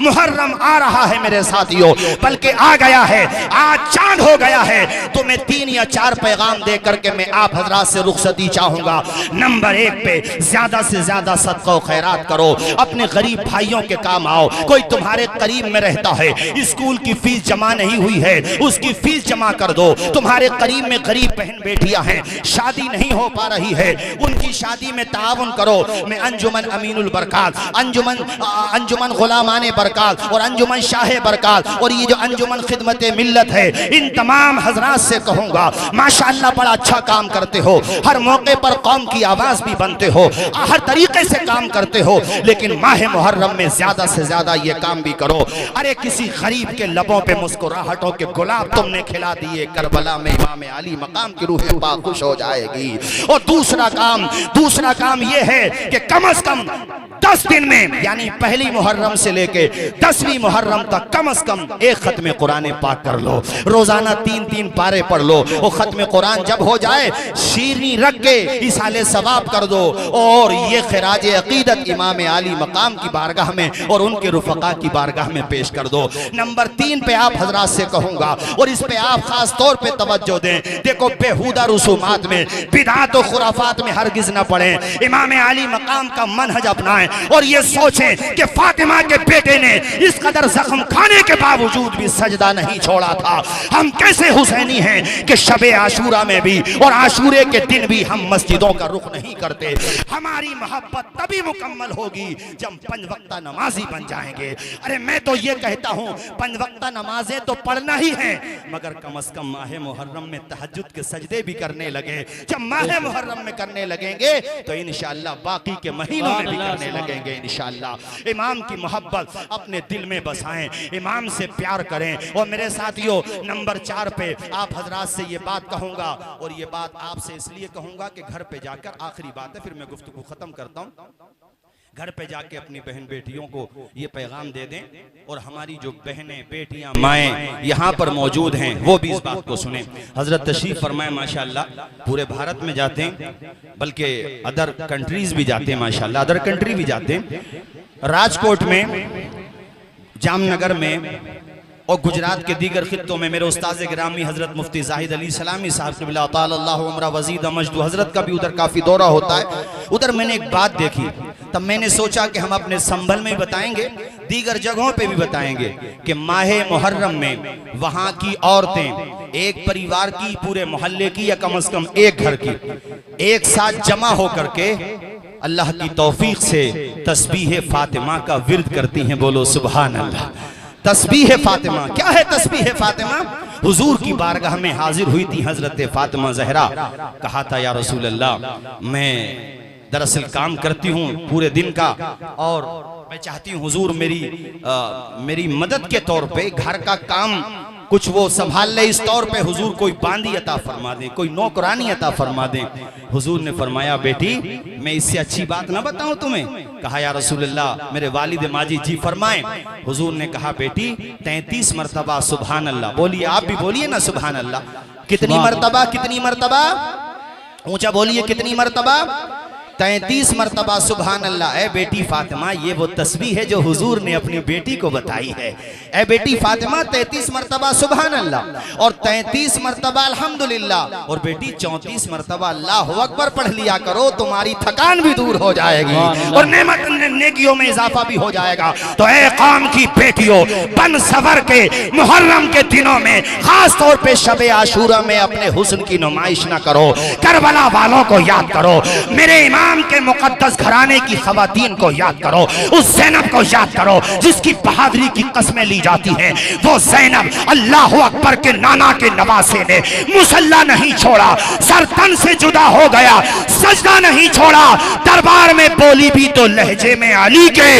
मुहर्रम आ रहा है मेरे साथियों, बल्कि आ गया है, आज चांद हो गया है। तो मैं 3 या 4 पैगाम दे करके मैं आप हजरात से रुखसती चाहूंगा। नंबर 1 पे ज्यादा से ज्यादा सदका और खैरात करो, अपने गरीब भाइयों के काम आओ। कोई तुम्हारे करीब में रहता है, स्कूल की फीस जमा नहीं हुई है, उसकी फीस जमा कर दो। तुम्हारे करीब में गरीब बहन बेटियां हैं, शादी नहीं हो पा रही है, उनकी शादी में ताउन करो। मैं अंजुमन अमीनुल बरकात, अंजुमन गुलामाने बरकात और अंजुमन शाहे बरकात और ये जो अंजुमन खिदमत मिल्लत है, इन तमाम हजरात से कहूंगा माशाअल्लाह बड़ा अच्छा काम करते हो, हर मौके पर कौम की आवाज भी बनते हो, हर तरीके से काम करते हो, लेकिन माह मुहर्रम में ज्यादा से ज्यादा ये काम भी करो। अरे किसी गरीब के लबों पे मुस्कुराहटों के गुलाब तुमने खिला दिए, करबला में इमाम अली मकाम की रूह पाक खुश हो जाएगी। और दूसरा काम ये है कि कम से कम 10 दिन में, यानी पहली मुहर्रम से लेके 10वीं मुहर्रम तक कम से कम एक खत्म कुरान पाक कर लो, रोजाना 3-3 पारे पढ़ लो। वो खत्म कुरान जब हो जाए, शीरनी रख के इसाले सवाब कर दो और ये खिराज अकीदत इमाम आली मकाम की बारगाह में और उनके रुफका की बारगाह में पेश कर दो। नंबर 3 पे आप हजरात से कहूंगा, और इस पे आप खास तौर पे तवज्जो दें। देखो, बेहुदा रुसूमात में, बिदअत और खुराफात में हरगिज न पड़े, इमाम आली मकाम का मनहज अपनाएं और ये सोचें कि फातिमा के बेटे ने इस कदर जख्म खाने के बावजूद भी सजदा नहीं छोड़ा था। हम कैसे हुसैनी हैं कि शबे आशूरा में भी और आशूरे के दिन भी हम मस्जिदों का रुख नहीं करते। हमारी मोहब्बत तभी मुकम्मल होगी जब 5 वक्ता नमाजी बन जाएंगे। अरे मैं तो ये कहता हूँ 5 वक्ता नमाजें तो पढ़ना ही है, मगर कम से कम माह मुहर्रम में तहज्जुद के सजदे भी करने लगे। जब माह मुहर्रम में करने लगेंगे तो इंशाअल्लाह बाकी के महीनों में भी करने लगेंगे इंशाअल्लाह। इमाम की मोहब्बत अपने दिल में बसाएं, इमाम से प्यार करें। और मेरे साथियों, नंबर 4 पे आप हजरात से ये बात कहूंगा, और ये बात आपसे इसलिए कहूंगा कि घर पे जाकर, आखिरी बात है फिर मैं गुफ्तगू खत्म करता हूँ, घर पे जाके अपनी बहन बेटियों को ये पैगाम दे दें, और हमारी जो बहनें बेटियां माएँ यहाँ पर मौजूद हैं वो भी इस बात को सुने। हजरत तशरीफ फरमाए, माशाल्लाह पूरे भारत में जाते हैं, बल्कि अदर कंट्रीज भी जाते हैं, माशाल्लाह अदर कंट्री भी जाते हैं। राजकोट में, जामनगर में और गुजरात के दीगर खित्तों में मेरे उस्ताद गिरामी हजरत मुफ्ती जाहिद अली सलामी साहब क़िबला तालल्लाहु उम्रा वज़ीद मजदू हजरत का भी उधर काफ़ी दौरा होता है। उधर मैंने एक बात देखी, तब मैंने सोचा कि हम अपने संभल में भी बताएंगे, दीगर जगहों पे भी बताएंगे कि माह मुहर्रम में वहाँ की औरतें एक परिवार की, पूरे मोहल्ले की, या कम से कम एक घर की, एक साथ जमा होकर के अल्लाह की तौफीक से तस्बीह फातिमा का विर्द करती हैं। बोलो सुभान अल्लाह। तस्बीह फातिमा क्या है? तस्बीह फातिमा हुजूर की बारगाह में हाजिर हुई थी हजरत फातिमा जहरा। कहा था, या रसूल अल्लाह, मैं दरअसल काम करती हूँ पूरे दिन का और मैं चाहती हूँ हुजूर मेरी मदद के तौर पे घर का काम कुछ वो संभाल ले, इस तौर पे हुजूर कोई बांदी अता फरमा दें, कोई नौकरानी अता फरमा दें। हुजूर ने फरमाया, बेटी मैं इससे अच्छी बात ना बताऊं तुम्हें? कहा, या रसूलल्लाह मेरे वालिद माजी जी फरमाएं। हुजूर ने कहा, बेटी 33 मरतबा सुभान अल्लाह बोलिए। आप भी बोलिए ना सुभान अल्लाह। कितनी मरतबा? कितनी मरतबा? ऊंचा बोलिए, कितनी मरतबा? 33 मरतबा सुभान अल्लाह। ए बेटी फातिमा, ये वो तस्बीह है जो हुजूर ने अपनी बेटी को बताई है। ए बेटी फातिमा, 33 मरतबा सुभान अल्लाह और 33 मरतबा अल्हम्दुलिल्लाह, और बेटी 34 मरतबा अल्लाहु अकबर पढ़ लिया करो, तुम्हारी थकान भी दूर हो जाएगी और नेमत नेकियों में इजाफा भी हो जाएगा। तो ए कौम की बेटियों, बन सवर के मुहर्रम के दिनों में, खास तौर पे शबे आशूरा में अपने हुस्न की नुमाइश ना करो। करबला वालों को याद करो, मेरे इमाम के मुकद्दस घराने की खवातीन को याद करो, उस ज़ैनब को याद करो जिसकी बहादुरी की कस्में ली जाती हैं। वो ज़ैनब अल्लाह अकबर के नाना के नवासे ने मुसल्ला नहीं छोड़ा, सर तन से जुदा हो गया, सजदा नहीं छोड़ा, दरबार में बोली भी तो लहजे में अली के,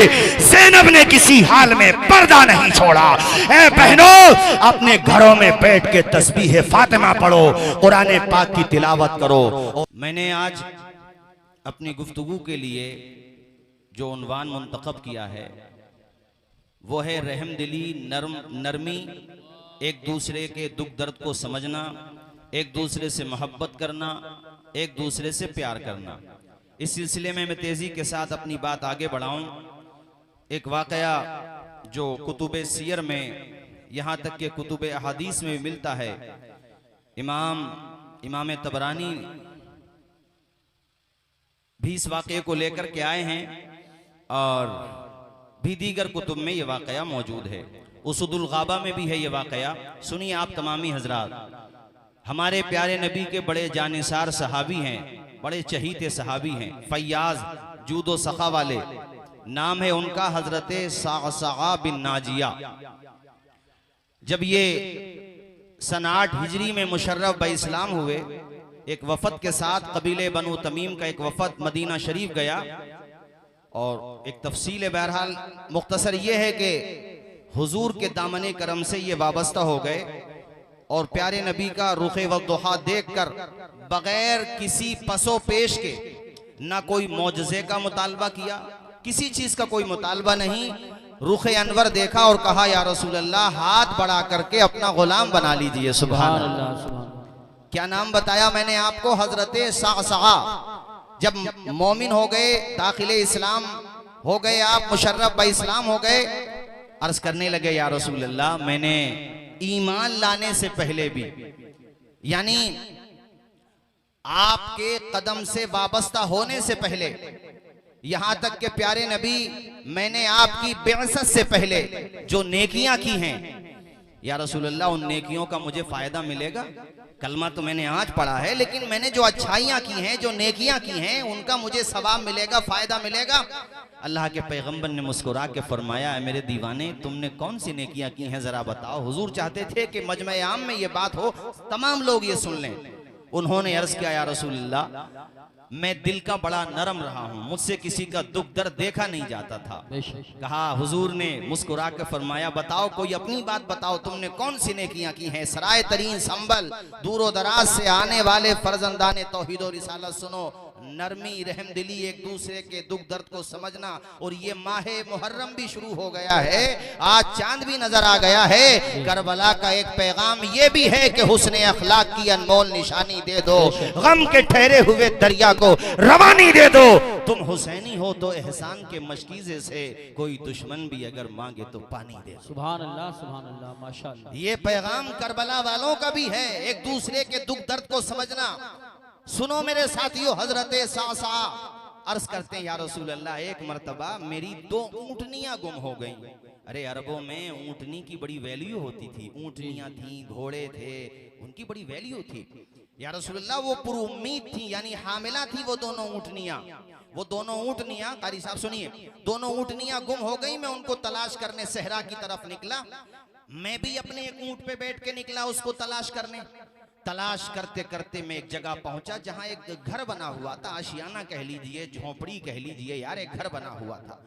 ज़ैनब ने किसी हाल में पर्दा नहीं छोड़ा। ए बहनों, अपने घरों में बैठ के तस्बीह फातिमा पढ़ो, कुरान पाक की तिलावत करो। मैंने आज अपनी गुफ्तगू के लिए जो उन्वान मुंतखब किया है वो है रहमदिली, नरमी, एक दूसरे के दुख दर्द को समझना, एक दूसरे से मोहब्बत करना, एक दूसरे से प्यार करना। इस सिलसिले में मैं तेजी के साथ अपनी बात आगे बढ़ाऊं। एक वाकया जो कुतुब सीयर में, यहाँ तक के कुतुब अहादीस में भी मिलता है। इमाम तबरानी भी इस वाक़े को लेकर के आए हैं और भी दीगर कुतुब में ये वाक़या मौजूद है। उसुदुल गाबा में भी है ये वाक़या। सुनिए आप तमामी हजरात, हमारे प्यारे नबी के बड़े जानिसार सहाबी हैं, बड़े चहीते सहाबी हैं, फैयाज जूदो सखा वाले, नाम है उनका हजरत साग़ा बिन नाजिया। जब ये सन 8 हिजरी में मुशर्रफ इस्लाम हुए, एक वफद के साथ कबीले बनु तमीम का एक वफद मदीना शरीफ गया और एक तफसील बहरहाल मुख्तसर ये है कि हुजूर के दामने करम से ये वाबस्ता हो गए और प्यारे नबी का रुखे वद्दुहा देखकर बगैर किसी पसो पेश के ना कोई मौजज़े का मुतालबा किया, किसी चीज का कोई मुतालबा नहीं। रुखे अनवर देखा और कहा या रसूल अल्लाह, हाथ बढ़ा करके अपना गुलाम बना लीजिए। सुभान अल्लाह। क्या नाम बताया मैंने आपको? हजरत साग़ा। जब मोमिन हो गए, दाखिले इस्लाम हो गए, आप मुशर्रफ इस्लाम हो गए, अर्ज करने लगे या रसूल अल्लाह, मैंने ईमान लाने से पहले भी, यानी आपके कदम से वाबस्ता होने से पहले, यहां तक के प्यारे नबी, मैंने आपकी बेअसत से पहले जो नेकियां की हैं, या रसूल अल्लाह उन नेकियों का मुझे फायदा मिलेगा? कलमा तो मैंने आज पढ़ा है, लेकिन मैंने जो अच्छाइयां की हैं, जो नेकियां की हैं, उनका मुझे सवाब मिलेगा, फायदा मिलेगा? अल्लाह के पैगंबर ने मुस्कुरा के फरमाया, है मेरे दीवाने, तुमने कौन सी नेकियां की हैं जरा बताओ। हुजूर चाहते थे कि मजमे आम में ये बात हो, तमाम लोग ये सुन लें। उन्होंने अर्ज किया या रसूल अल्लाह, मैं दिल का बड़ा नरम रहा हूं, मुझसे किसी का दुख दर्द देखा नहीं जाता था। कहा, हुजूर ने मुस्कुरा के फरमाया, बताओ कोई अपनी बात बताओ, तुमने कौन सी नेकियां की हैं? सराय तरीन संबल, दूरो दराज से आने वाले फर्जंदाने तौहीद और रिसालत सुनो, नरमी रहमदिली, एक दूसरे के दुख दर्द को समझना। और ये माहे मुहर्रम भी शुरू हो गया है, आज चांद भी नजर आ गया है। करबला का एक पैगाम ये भी है कि हुस्ने अखलाक की अनमोल निशानी दे दो, गम के ठहरे हुए दरिया को रवानी दे दो। तुम हुसैनी हो तो एहसान के मशकीजे से कोई दुश्मन भी अगर मांगे तो पानी दे। सुभान अल्लाह, माशाअल्लाह। ये पैगाम करबला वालों का भी है, एक दूसरे के दुख दर्द को समझना। सुनो मेरे साथियों, हजरत साग़ा अर्ज करते हैं या रसूल अल्लाह, एक मर्तबा मेरी 2 ऊँटनियां गुम हो गईं। अरे अरबों में ऊँटनी की बड़ी वैल्यू होती थी, ऊँटनियां थी, घोड़े थे, उनकी बड़ी वैल्यू थी। या रसूल अल्लाह, वो पुरुम्मीद थी, यानी हामिला थी वो दोनों ऊँटनियां। वो दोनों ऊँटनियां, कारी साहब सुनिए, दोनों ऊँटनियां गुम हो गई। मैं उनको तलाश करने सहरा की तरफ निकला। मैं भी अपने एक ऊँट पे बैठ के निकला उसको तलाश करने। तलाश करते करते मैं एक जगह पहुंचा जहां एक घर बना हुआ था, आशियाना कह लीजिए, झोपड़ी कह लीजिए, यार एक घर बना हुआ था।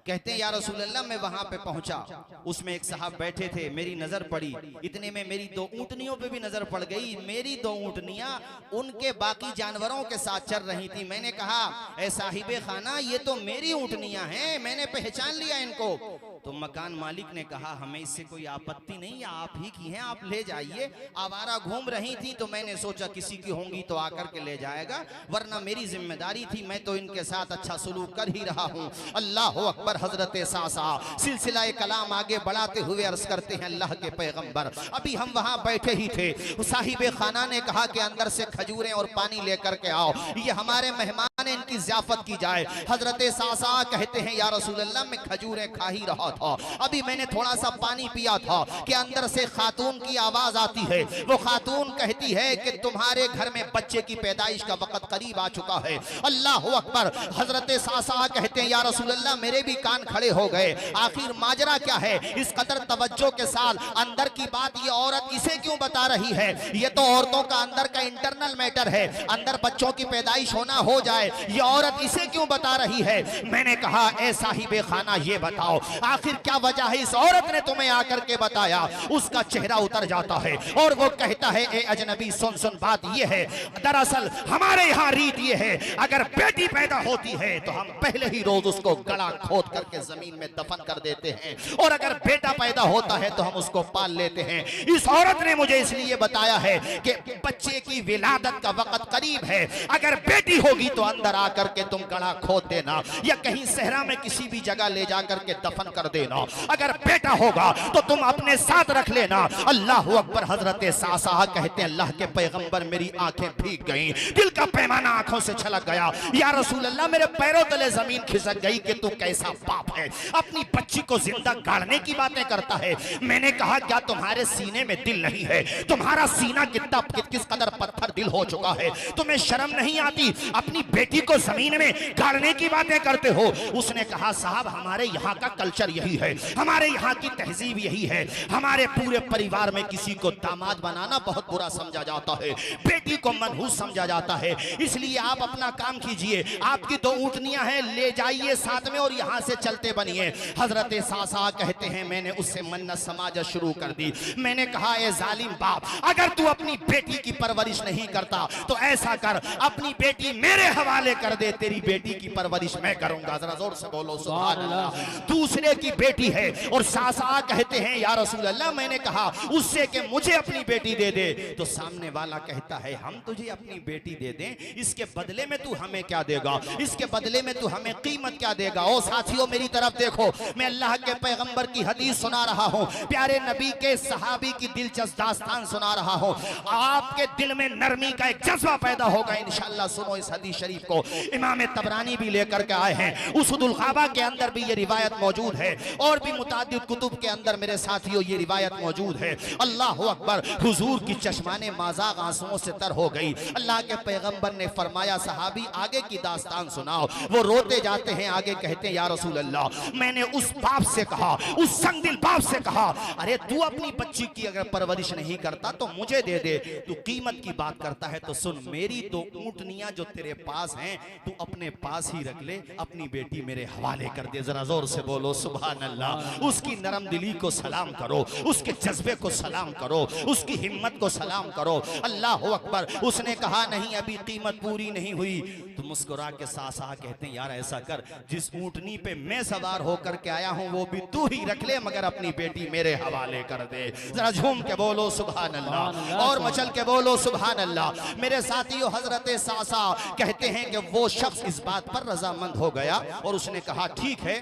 कहते हैं या रसूल अल्लाह, मैं वहां पे पहुंचा, उसमें एक साहब बैठे थे, मेरी नजर पड़ी, इतने में मेरी 2 ऊँटनियों पे भी नजर पड़ गई। मेरी 2 ऊँटनियां उनके बाकी जानवरों के साथ चल रही थी। मैंने कहा, ए साहिबे खाना, ये तो मेरी ऊँटनियां हैं, मैंने पहचान लिया इनको। तो मकान मालिक ने कहा, हमें इससे कोई आपत्ति नहीं, या आप ही की हैं, आप ले जाइए। आवारा घूम रही थी तो मैंने सोचा किसी की होंगी तो आकर के ले जाएगा, वरना मेरी जिम्मेदारी थी, मैं तो इनके साथ अच्छा सलूक कर ही रहा हूँ। अल्लाह अकबर। हजरत साग़ा सिलसिला कलाम आगे बढ़ाते हुए अर्ज करते हैं, अल्लाह के पैगंबर, अभी हम वहां बैठे ही थे, साहिबे खाना ने कहा कि अंदर से खजूरें और पानी लेकर के आओ, ये हमारे मेहमान हैं, इनकी ज़ियाफत की जाए। हजरत साग़ा कहते हैं या रसूल अल्लाह, मैं खजूरें खा ही रहा था, अभी मैंने थोड़ा सा पानी पिया था कि अंदर से खातून की आवाज आती है। वो खातून कहती है कि तुम्हारे घर में बच्चे की पैदाइश का वक्त करीब आ चुका है। अल्लाह अकबर। हजरत साग़ा कहते हैं या रसूल अल्लाह, मेरे भी कान खड़े हो गए, आखिर माजरा क्या है? इस कदर तवज्जो के साथ अंदर की बात ये औरत इसे क्यों बता रही है? ये तो औरतों का अंदर का इंटरनल मैटर है, अंदर बच्चों की पैदाइश होना हो जाए, ये औरत इसे क्यों बता रही है? मैंने कहा, ए साहिबे खाना, ये बताओ आखिर क्या वजह है? इस औरत ने तुम्हें आकर के बताया। उसका चेहरा उतर जाता है और वो कहता है, ए अजनबी सुन सुन, बात ये है, दरअसल हमारे यहाँ रीत ये है, अगर बेटी पैदा होती है तो हम पहले ही रोज उसको गला खोद करके जमीन में दफन कर देते हैं, और अगर बेटा पैदा होता है तो हम उसको पाल लेते हैं। इस औरत ने मुझे इसलिए बताया है कि बच्चे की विलादत का वक्त करीब है, अगर बेटी होगी तो अंदर आकर के तुम गड़ा खोद देना या कहीं सहरा में किसी भी जगह ले जाकर के दफन कर देना। अगर बेटा होगा तो तुम अपने साथ रख लेना। अल्लाह अकबर। हजरत सासा कहते हैं अल्लाह के पैगंबर मेरी आंखें भीग गईं, दिल का पैमाना आंखों से छलक गया। या रसूल अल्लाह मेरे पैरों तले जमीन खिसक गई कि तू कैसा बाप है, अपनी बच्ची को जिंदा गाड़ने की बातें करता है। मैंने कहा क्या तुम्हारे सीने में दिल नहीं है? तुम्हारा सीना किस कदर पत्थर दिल हो चुका है, तुम्हें शर्म नहीं आती? अपनी बेटी को जमीन में गाड़ने की बातें करते हो। उसने कहा साहब हमारे यहाँ का कल्चर यही है, हमारे यहाँ की तहजीब यही है, हमारे पूरे परिवार में किसी को दामाद बनाना बहुत बुरा समझा जाता है, बेटी को मनहूस समझा जाता है, इसलिए आप अपना काम कीजिए, आपकी 2 ऊँटनियां हैं ले जाइए साथ में और यहाँ से चलते बनिए। हजरत सासा कहते हैं मैंने उससे मन्नत समाज शुरू कर दी। मैंने कहा ए जालिम बाप, अगर तू अपनी बेटी की परवरिश नहीं करता तो ऐसा कर अपनी बेटी मेरे हवाले कर दे, तेरी बेटी की परवरिश मैं करूंगा। जरा जोर से बोलो सुभान अल्लाह। दूसरे की बेटी है और सासा कहते हैं या रसूल अल्लाह मैंने कहा उससे कि मुझे अपनी बेटी दे दे, तो सामने वाला कहता है हम तुझे अपनी बेटी दे दें, इसके बदले में तू हमें क्या देगा, इसके बदले में तू हमें कीमत क्या देगा? ओ साथियों मेरी तरफ देखो, मैं अल्लाह के पैगंबर की हदीस सुना रहा हूं, प्यारे नबी के सहाबी की दिलचस्प दास्तान सुना रहा हूं। आपके दिल में नरमी का एक जज्बा पैदा होगा इंशाअल्लाह। सुनो इस हदीस शरीफ को, इमाम तबरानी भी लेकर के आए हैं, उसदुल ग़ाबा के अंदर भी ये रिवायत मौजूद है और भी मुतादिद कुतुब के अंदर मेरे साथियों ये रिवायत मौजूद है। अल्लाह अकबर। हुजूर की चश्माने माज़ाग आंसुओं से तर हो गई। अल्लाह के पैगंबर ने फरमाया सहाबी आगे की दास्तान सुनाओ। वो रोते जाते हैं, आगे कहते हैं या रसूल अल्लाह मैंने उस बाप से कहा, उस संगदिल बाप से कहा अरे तू अपनी बच्ची की अगर परवरिश नहीं करता तो मुझे दे दे, तू कीमत की बात करता है तो सुन, मेरी 2 ऊँटनियां जो तेरे पास हैं तू अपने पास ही रख ले, अपनी बेटी मेरे हवाले कर दे। जरा जोर से बोलो सुभान अल्लाह। उसकी नरम दिली को सलाम करो, उसके जज्बे को सलाम करो, उसकी हिम्मत को सलाम करो। अल्लाह अकबर। उसने कहा नहीं अभी कीमत पूरी नहीं हुई, तो मुस्कुरा के सासा कहते हैं यार ऐसा कर, जिस ऊँटनी पे मैं सवार होकर के आया हूं वो भी तू ही रख ले, मगर अपनी बेटी मेरे हवाले कर दे। जरा झूम के बोलो सुभान अल्लाह और मचल के बोलो सुभान अल्लाह। मेरे साथियों हजरत सासा कहते हैं कि वो शख्स इस बात पर रजामंद हो गया और उसने कहा ठीक है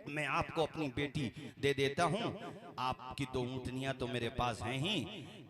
मैं आपको अपनी बेटी दे देता हूं, आपकी 2 ऊँटनियां तो मेरे पास हैं ही,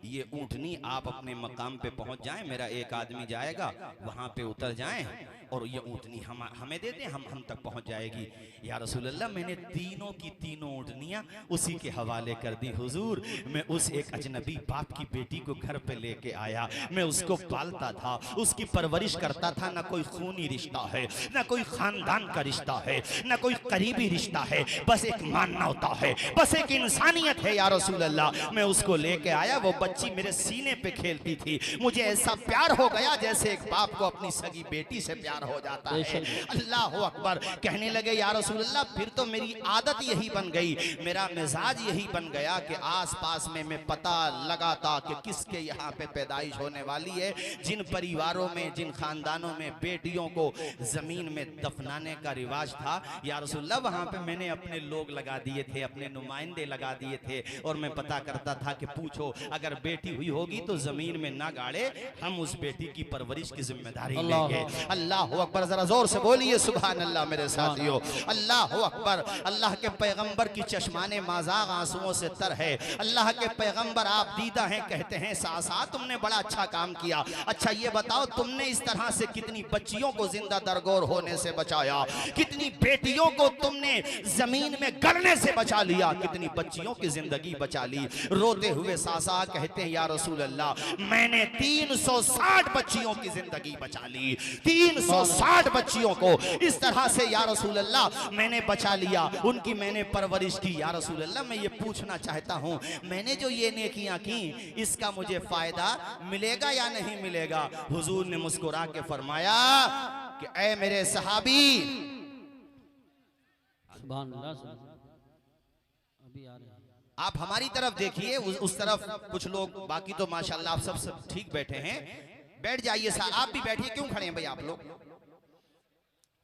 ये ऊँटनी आप अपने मकाम पे पहुंच जाएं, मेरा एक आदमी जाएगा वहां पे उतर जाएं और ये ऊँटनी हमें दे दें, हम तक पहुंच जाएगी। या रसूल अल्लाह मैंने तीनों की तीनों ऊँटनियां उसी के हवाले कर दी। हुजूर मैं उस एक अजनबी बाप की बेटी को घर पे लेके आया, मैं उसको पालता था, उसकी परवरिश करता था, ना कोई खूनी रिश्ता है, ना कोई खानदान का रिश्ता है, ना कोई करीबी रिश्ता है, बस एक मानवता है, बस एक इंसानियत है। या रसूल अल्लाह मैं उसको लेके आया, वो बच्ची मेरे सीने पे खेलती थी, मुझे ऐसा प्यार हो गया जैसे एक बाप को अपनी सगी बेटी से प्यार हो जाता है। अल्लाह अकबर। कहने लगे या रसूल अल्लाह फिर तो मेरी आदत यही बन गई, मेरा मिजाज यही बन गया कि आसपास में मैं पता लगाता कि किसके यहाँ पे पैदाइश होने वाली है। जिन परिवारों में, जिन खानदानों में बेटियों को जमीन में दफनाने का रिवाज था या रसूल अल्लाह वहाँ पे मैंने अपने लोग लगा दिए थे, अपने नुमाइंदे लगा दिए थे और मैं पता करता था कि पूछो अगर बेटी हुई होगी तो जमीन में ना गाड़े, हम उस बेटी की परवरिश की जिम्मेदारी लेंगे। अल्लाह अकबर। जरा जोर से बोलिए सुभान अल्लाह मेरे साथियों। अल्लाह अकबर। अल्लाह के पैगंबर की चश्माने माज़ाग आंसुओं से तर है। अल्लाह के पैगंबर आप दीदा हैं, कहते हैं सासा तुमने बड़ा अच्छा काम किया। अच्छा ये बताओ तुमने इस तरह से कितनी बच्चियों को जिंदा दरगोर होने से बचाया, कितनी बेटियों को तुमने जमीन में गलने से बचा लिया, कितनी बच्चियों की जिंदगी बचा ली। रोते हुए सासा कहते हैं या रसूल अल्लाह मैंने 360 बच्चियों की जिंदगी बचा ली, 360 बच्चियों को इस तरह से या रसूल अल्लाह मैंने बचा लिया, उनकी मैंने परवरिश की। या रसूल अल्लाह मैं ये पूछना चाहता हूं मैंने जो ये नेकियां की इसका मुझे फायदा मिलेगा या नहीं मिलेगा? हुजूर ने मुस्कुरा के फरमाया कि ऐ मेरे सहाबी, अभी आ रहे हैं, आप हमारी तरफ देखिए, उस तरफ कुछ लोग, बाकी तो माशाल्लाह आप सब ठीक बैठे हैं, बैठ जाइए साहब, आप भी बैठिए, क्यों खड़े हैं भाई आप लोग?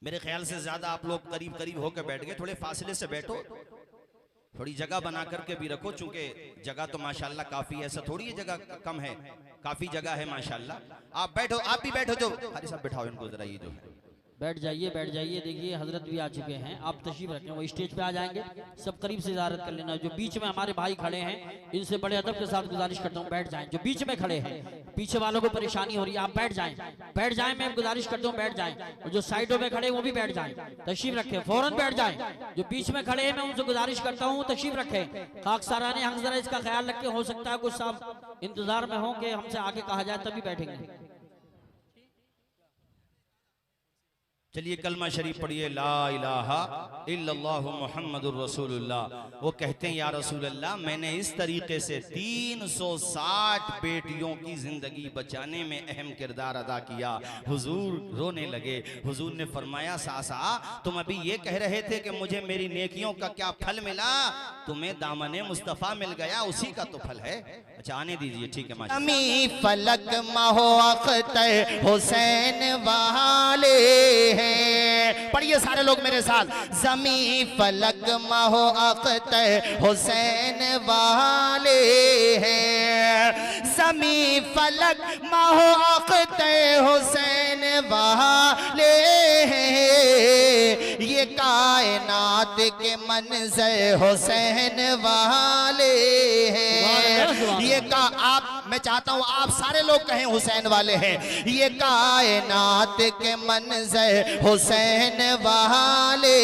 मेरे ख्याल से ज्यादा आप लोग करीब करीब होकर बैठ गए, थोड़े फासले से बैठो, थोड़ी जगह बना करके भी रखो, चूंकि जगह तो माशाल्लाह काफी है, ऐसा थोड़ी है जगह कम है, काफी जगह है माशाल्लाह। आप बैठो, आप भी बैठो, जो हरी साहब बैठाओ इनको जरा, ये जो है बैठ जाइए, बैठ जाइए। देखिए हजरत भी आ चुके हैं, आप तशरीफ रखें, वो स्टेज पे आ जाएंगे। सब करीब से ज़ियारत कर लेना। जो बीच में हमारे भाई खड़े हैं, इनसे बड़े अदब के साथ गुजारिश करता हूँ बैठ जाएं। जो बीच में खड़े हैं, पीछे वालों को परेशानी हो रही है, आप बैठ जाएं, बैठ जाएं। मैं गुजारिश करता हूँ बैठ जाएं। और जो साइडों में खड़े हैं वो भी बैठ जाएं, तशरीफ रखें, फौरन बैठ जाएं। जो बीच में खड़े हैं मैं उनसे गुजारिश करता हूँ तशरीफ रखें। खाकसाराने हक जरा इसका ख्याल रखें। हो सकता है कुछ साहब इंतजार में हों कि हमसे आगे कहा जाए तभी बैठेंगे। चलिए कलमा शरीफ पढ़िए, ला इलाहा इल्लल्लाहु मुहम्मदुर रसूलुल्लाह। वो कहते हैं या रसूल अल्लाह, मैंने इस तरीके से 360 बेटियों की जिंदगी बचाने में अहम किरदार अदा किया। हुजूर रोने लगे। हुजूर ने फरमाया, सासा तुम अभी ये कह रहे थे कि मुझे मेरी नेकियों का क्या फल मिला, तुम्हें दामने मुस्तफा मिल गया, उसी का तो फल है। अच्छा आने दीजिए, ठीक है माशाअल्लाह। अमी फलक महो अख्तर हुसैन वाले हैं। पढ़िए सारे लोग मेरे साथ, जमी फलक महो अख्तर हुसैन वाले हैं। जमी फलक महो अख्तर हुसैन वाले हैं। ये कायनात के मंजर हुसैन वाले हैं। ये का आप, मैं चाहता हूं आप सारे लोग कहें हुसैन वाले हैं। ये कायनात के मंजर हुसैन वाले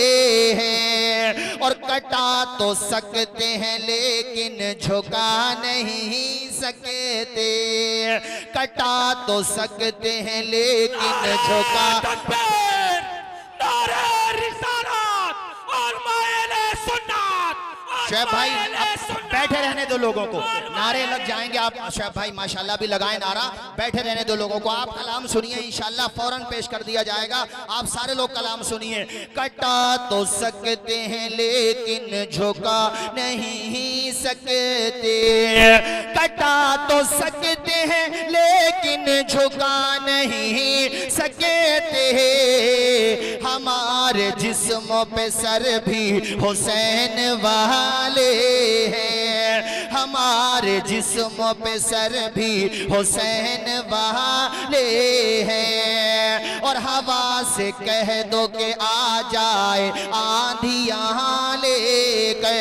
हैं। और कटा तो सकते हैं लेकिन झुका नहीं सकते। कटा तो सकते हैं लेकिन झुका। शुएब भाई बैठे रहने दो लोगों को, नारे लग जाएंगे। आप शुएब भाई माशाल्लाह भी लगाए नारा। बैठे रहने दो लोगों को, आप कलाम सुनिए, इंशाल्लाह फौरन पेश कर दिया जाएगा। आप सारे लोग कलाम सुनिए। कटा तो सकते हैं लेकिन झुका नहीं सकते। कटा तो सकते हैं लेकिन झुका नहीं सकते। हमारे जिस्मों पे सर भी हुसैन वाले हैं। हमारे जिस्मों पे सर भी हुसैन वाले हैं। और हवा से कह दो कि आ जाए आंधियां लेकर।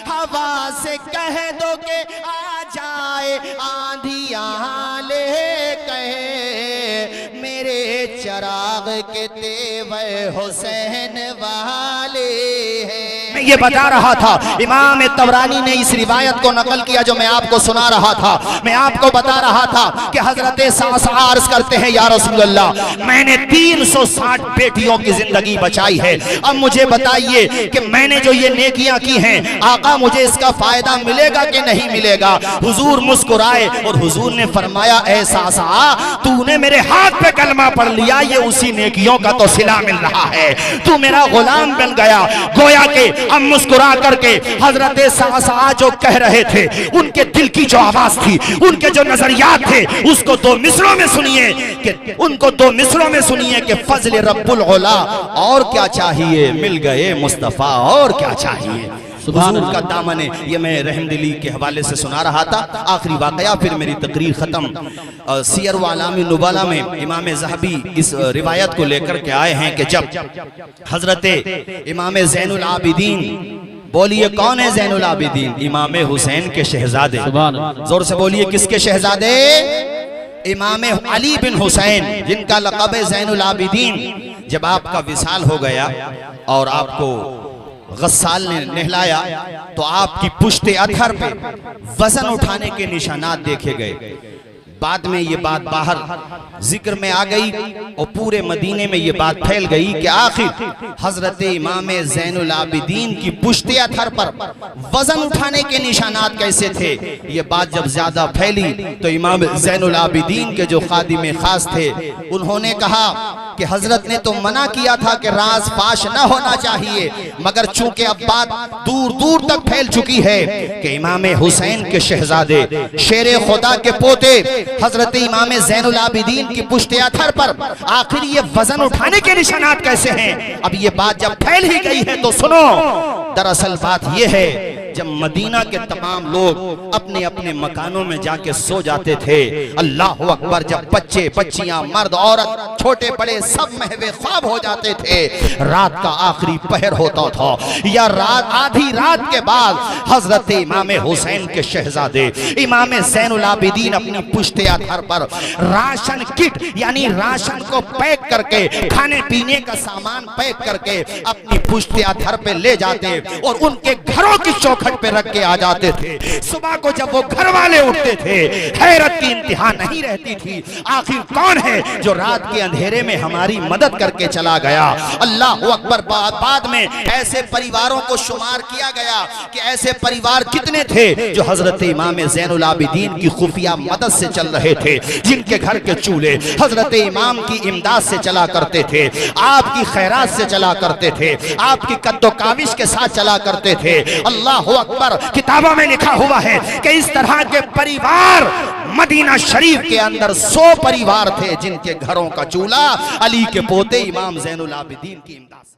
हवा से कह दो कि आ जाए आंधियां लेकर। मेरे चराग के तेवर हुसैन वाले हैं। मैं ये बता रहा था, इमाम तबरानी ने इस रिवायत को नकल किया जो मैं आपको सुना रहा था। मैं आपको बता रहा था कि हजरत सासा अर्ज करते हैं, या रसूल अल्लाह, मैंने 360 बेटियों की जिंदगी बचाई है। अब मुझे बताइए कि मैंने जो ये नेकियां की हैं, आका मुझे इसका फायदा मिलेगा कि नहीं मिलेगा। हुजूर मुस्कुराए और हुजूर ने फरमाया, ऐ सासा तूने मेरे हाथ पे कलमा पढ़ लिया, ये उसी नेकियों का तो सिला मिल रहा है। तू मेरा गुलाम बन गया। गोया के अब मुस्कुरा करके हजरत सासा जो कह रहे थे, उनके दिल की जो आवाज थी, उनके जो नजरियात थे, उसको 2 मिसरों में सुनिए कि उनको 2 मिसरों में सुनिए कि फजल रब्बुल औला, और क्या चाहिए मिल गए मुस्तफा, और क्या चाहिए। हुजूर का दामन है। ये मैं रहमदिली के हवाले से सुना रहा था। आखिरी वाकया, फिर मेरी तकरीर खत्म। सियर व आलामी नुबला में इमाम ज़हबी इस रिवायत को लेकर के आए हैं कि जब हजरत इमाम ज़ैनुल आबिदीन, बोलिए कौन है ज़ैनुल आबिदीन? इमाम हुसैन के शहजादे। जोर से बोलिए, किसके शहजादे? इमाम अली बिन हुसैन, जिनका लक़ब है ज़ैनुल आबिदीन। जब आपका विसाल हो गया और आपको गस्साल ने नहलाया तो आपकी पुश्ते अथर पे वजन उठाने के निशानात देखे गए। बाद में ये बात बाहर जिक्र में आ गई और पूरे मदीने में ये बात फैल गई कि आखिर हजरत इमाम ज़ैनुल आबिदीन की पुश्ते अथर पर वजन उठाने के निशानात कैसे थे। ये बात जब ज्यादा फैली तो इमाम ज़ैनुल आबिदीन के जो खादिम खास थे, उन्होंने कहा कि हजरत ने तो मना किया था कि राज फाश न होना चाहिए, मगर चूंकि अब बात दूर दूर तक फैल चुकी है कि इमाम हुसैन के शहजादे, शेर खुदा के पोते हजरत इमाम ज़ैनुल आबिदीन की पुश्ते अथर पर आखिर ये वजन उठाने के निशानात कैसे हैं। अब ये बात जब फैल ही गई है तो सुनो, दरअसल बात ये है, जब मदीना के तमाम लोग अपने अपने मकानों में जाके सो जाते थे, अल्लाह अकबर, जब बच्चे बच्चियां मर्द औरत छोटे बड़े सब महवे ख्वाब हो जाते थे, रात का आखिरी पहर होता था या रात आधी रात के बाद हजरत इमाम हुसैन के शहजादे इमाम ज़ैनुल आबिदीन अपनी पुश्ते अधर पर राशन किट यानी राशन को पैक करके, खाने पीने का सामान पैक करके अपनी पुश्ते अधर पे ले जाते और उनके घरों की चौखट पे रख के आ जाते थे। सुबह को जब वो घर वाले उठते थे, हैरत की इंतहा नहीं रहती थी, आखिर कौन है जो रात के अंधेरे में हमारी मदद करके चला गया। अल्लाह अकबर। बाद में ऐसे परिवारों को शुमार किया गया कि ऐसे परिवार कितने थे जो हजरत इमाम ज़ैनुल आबिदीन की खुफिया मदद से चल रहे थे, जिनके घर के चूल्हे हजरत इमाम की इमदाद से चला करते थे, आपकी खैरात से चला करते थे, आपकी कद्दो काविश के साथ चला करते थे। अल्लाह अकबर। किताबों में लिखा हुआ है कि इस तरह के परिवार मदीना शरीफ के अंदर 100 परिवार थे जिनके घरों का चूल्हा अली के पोते इमाम ज़ैनुल आबिदीन की इमदाद